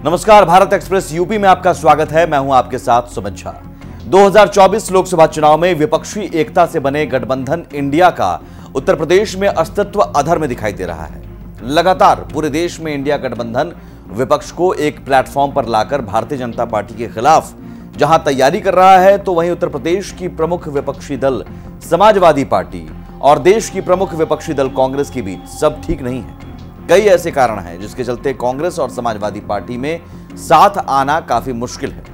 नमस्कार, Bharat express UP में आपका स्वागत है। मैं हूं आपके साथ सुमित झा। 2024 लोकसभा चुनाव में विपक्षी एकता से बने गठबंधन इंडिया का उत्तर प्रदेश में अस्तित्व अधर में दिखाई दे रहा है। लगातार पूरे देश में इंडिया गठबंधन विपक्ष को एक प्लेटफॉर्म पर लाकर भारतीय जनता पार्टी के खिलाफ जहां तैयारी कर रहा है, तो वहीं उत्तर प्रदेश की प्रमुख विपक्षी दल समाजवादी पार्टी और देश की प्रमुख विपक्षी दल कांग्रेस के बीच सब ठीक नहीं है। कई ऐसे कारण हैं जिसके चलते कांग्रेस और समाजवादी पार्टी में साथ आना काफी मुश्किल है।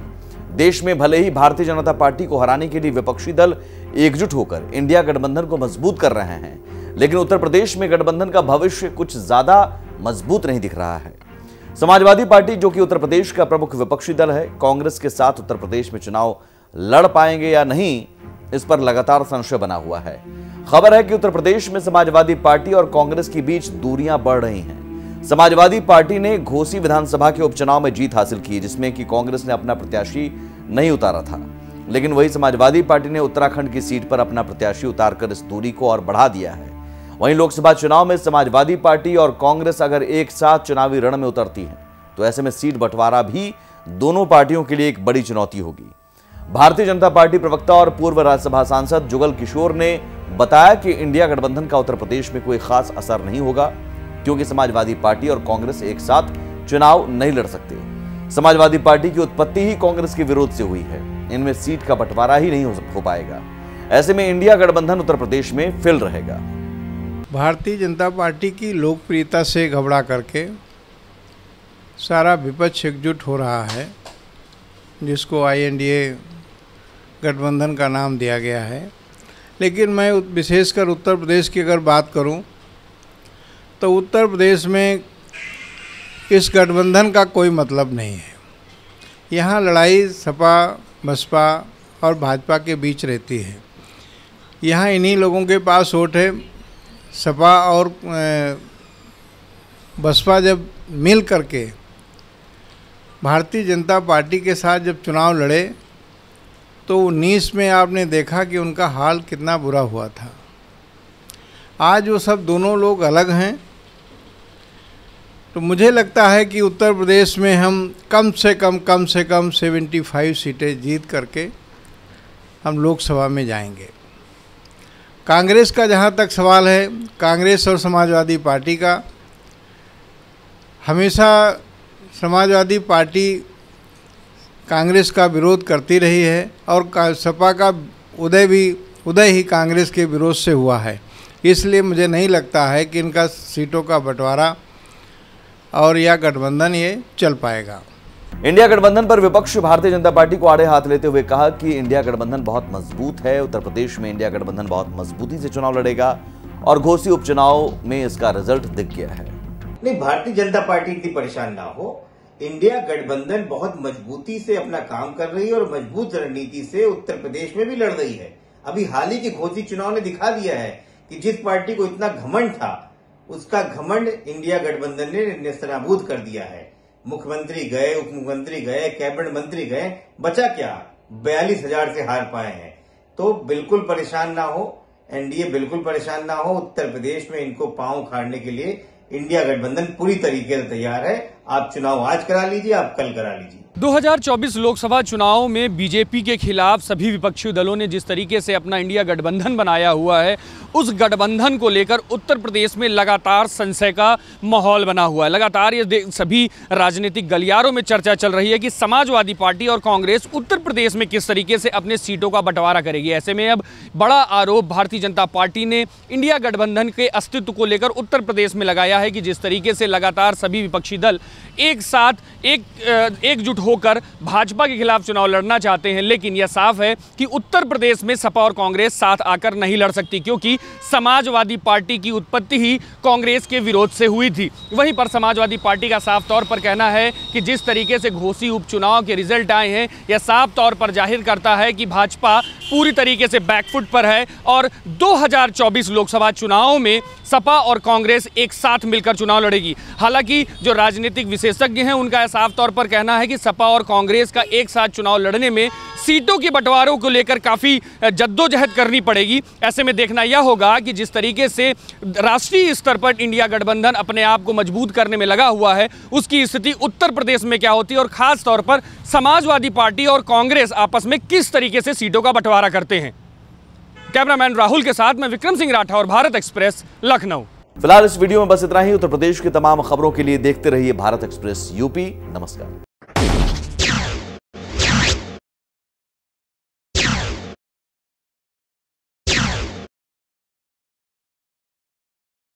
देश में भले ही भारतीय जनता पार्टी को हराने के लिए विपक्षी दल एकजुट होकर इंडिया गठबंधन को मजबूत कर रहे हैं, लेकिन उत्तर प्रदेश में गठबंधन का भविष्य कुछ ज्यादा मजबूत नहीं दिख रहा है। समाजवादी पार्टी, जो कि उत्तर प्रदेश का प्रमुख विपक्षी दल है, कांग्रेस के साथ उत्तर प्रदेश में चुनाव लड़ पाएंगे या नहीं, इस पर लगातार संशय बना हुआ है। खबर है कि उत्तर प्रदेश में समाजवादी पार्टी और कांग्रेस के बीच दूरियां बढ़ रही हैं। समाजवादी पार्टी ने घोसी विधानसभा के उपचुनाव में जीत हासिल की, जिसमें कि कांग्रेस ने अपना प्रत्याशी नहीं उतारा था, लेकिन वही समाजवादी पार्टी ने उत्तराखंड की सीट पर अपना प्रत्याशी उतारकर इस दूरी को और बढ़ा दिया है। वहीं लोकसभा चुनाव में समाजवादी पार्टी और कांग्रेस अगर एक साथ चुनावी रण में उतरती हैं, तो ऐसे में सीट बंटवारा भी दोनों पार्टियों के लिए एक बड़ी चुनौती होगी। भारतीय जनता पार्टी प्रवक्ता और पूर्व राज्यसभा सांसद जुगल किशोर ने बताया कि इंडिया गठबंधन का उत्तर प्रदेश में कोई खास असर नहीं होगा, क्योंकि समाजवादी पार्टी और कांग्रेस एक साथ चुनाव नहीं लड़ सकते। समाजवादी पार्टी की उत्पत्ति ही कांग्रेस के विरोध से हुई है, इनमें सीट का बंटवारा ही नहीं हो पाएगा। ऐसे में इंडिया गठबंधन उत्तर प्रदेश में फेल रहेगा। भारतीय जनता पार्टी की लोकप्रियता से घबरा करके सारा विपक्ष एकजुट हो रहा है, जिसको INDA गठबंधन का नाम दिया गया है। लेकिन मैं विशेषकर उत्तर प्रदेश की अगर बात करूं, तो उत्तर प्रदेश में इस गठबंधन का कोई मतलब नहीं है। यहाँ लड़ाई सपा, बसपा और भाजपा के बीच रहती है। यहाँ इन्हीं लोगों के पास वोट है। सपा और बसपा जब मिल करके भारतीय जनता पार्टी के साथ जब चुनाव लड़े, तो 19 में आपने देखा कि उनका हाल कितना बुरा हुआ था। आज वो सब दोनों लोग अलग हैं, तो मुझे लगता है कि उत्तर प्रदेश में हम कम से कम 75 सीटें जीत करके हम लोकसभा में जाएंगे। कांग्रेस का जहाँ तक सवाल है, कांग्रेस और समाजवादी पार्टी का, हमेशा समाजवादी पार्टी कांग्रेस का विरोध करती रही है और सपा का उदय ही कांग्रेस के विरोध से हुआ है। इसलिए मुझे नहीं लगता है कि इनका सीटों का बंटवारा और या गठबंधन ये चल पाएगा। इंडिया गठबंधन पर विपक्ष भारतीय जनता पार्टी को आड़े हाथ लेते हुए कहा कि इंडिया गठबंधन बहुत मजबूत है। उत्तर प्रदेश में इंडिया गठबंधन बहुत मजबूती से चुनाव लड़ेगा और घोसी उपचुनाव में इसका रिजल्ट दिख गया है। नहीं, भारतीय जनता पार्टी इतनी परेशान ना हो। इंडिया गठबंधन बहुत मजबूती से अपना काम कर रही है और मजबूत रणनीति से उत्तर प्रदेश में भी लड़ रही है। अभी हाल ही के घोसी चुनाव ने दिखा दिया है कि जिस पार्टी को इतना घमंड था, उसका घमंड इंडिया गठबंधन ने नेस्तनाबूद कर दिया है। मुख्यमंत्री गए, उप मुख्यमंत्री गए, कैबिनेट मंत्री गए, बचा क्या? 42,000 से हार पाए हैं। तो बिल्कुल परेशान ना हो, NDA बिल्कुल परेशान ना हो। उत्तर प्रदेश में इनको पांव उखाड़ने के लिए इंडिया गठबंधन पूरी तरीके से तैयार है। आप चुनाव आज करा लीजिए, आप कल करा लीजिए। 2024 लोकसभा चुनाव में बीजेपी के खिलाफ सभी विपक्षी दलों ने जिस तरीके से अपना इंडिया गठबंधन बनाया हुआ है, उस गठबंधन को लेकर उत्तर प्रदेश में लगातार संशय का माहौल बना हुआ है। लगातार ये सभी राजनीतिक गलियारों में चर्चा चल रही है कि समाजवादी पार्टी और कांग्रेस उत्तर प्रदेश में किस तरीके से अपने सीटों का बंटवारा करेगी। ऐसे में अब बड़ा आरोप भारतीय जनता पार्टी ने इंडिया गठबंधन के अस्तित्व को लेकर उत्तर प्रदेश में लगाया है कि जिस तरीके से लगातार सभी विपक्षी दल एक साथ एकजुट होकर भाजपा के खिलाफ चुनाव लड़ना चाहते हैं, लेकिन यह साफ है कि उत्तर प्रदेश में सपा और कांग्रेस साथ आकर नहीं लड़ सकती, क्योंकि समाजवादी पार्टी की उत्पत्ति ही कांग्रेस के विरोध से हुई थी। वहीं पर समाजवादी पार्टी का साफ तौर पर कहना है कि जिस तरीके से घोसी उपचुनाव के रिजल्ट आए हैं, यह साफ तौर पर जाहिर करता है कि भाजपा पूरी तरीके से बैकफुट पर है और 2024 लोकसभा चुनाव में सपा और कांग्रेस एक साथ मिलकर चुनाव लड़ेगी। हालांकि जो राजनीतिक विशेषज्ञ हैं उनका साफ तौर पर कहना है कि सपा और कांग्रेस का एक साथ चुनाव लड़ने में सीटों के बंटवारों को लेकर काफ़ी जद्दोजहद करनी पड़ेगी। ऐसे में देखना यह होगा कि जिस तरीके से राष्ट्रीय स्तर पर इंडिया गठबंधन अपने आप को मजबूत करने में लगा हुआ है, उसकी स्थिति उत्तर प्रदेश में क्या होती है और खास तौर पर समाजवादी पार्टी और कांग्रेस आपस में किस तरीके से सीटों का बंटवारा करते हैं। कैमरामैन राहुल के साथ मैं विक्रम सिंह राठौर, भारत एक्सप्रेस, लखनऊ। फिलहाल इस वीडियो में बस इतना ही। उत्तर प्रदेश की तमाम खबरों के लिए देखते रहिए भारत एक्सप्रेस यूपी। नमस्कार।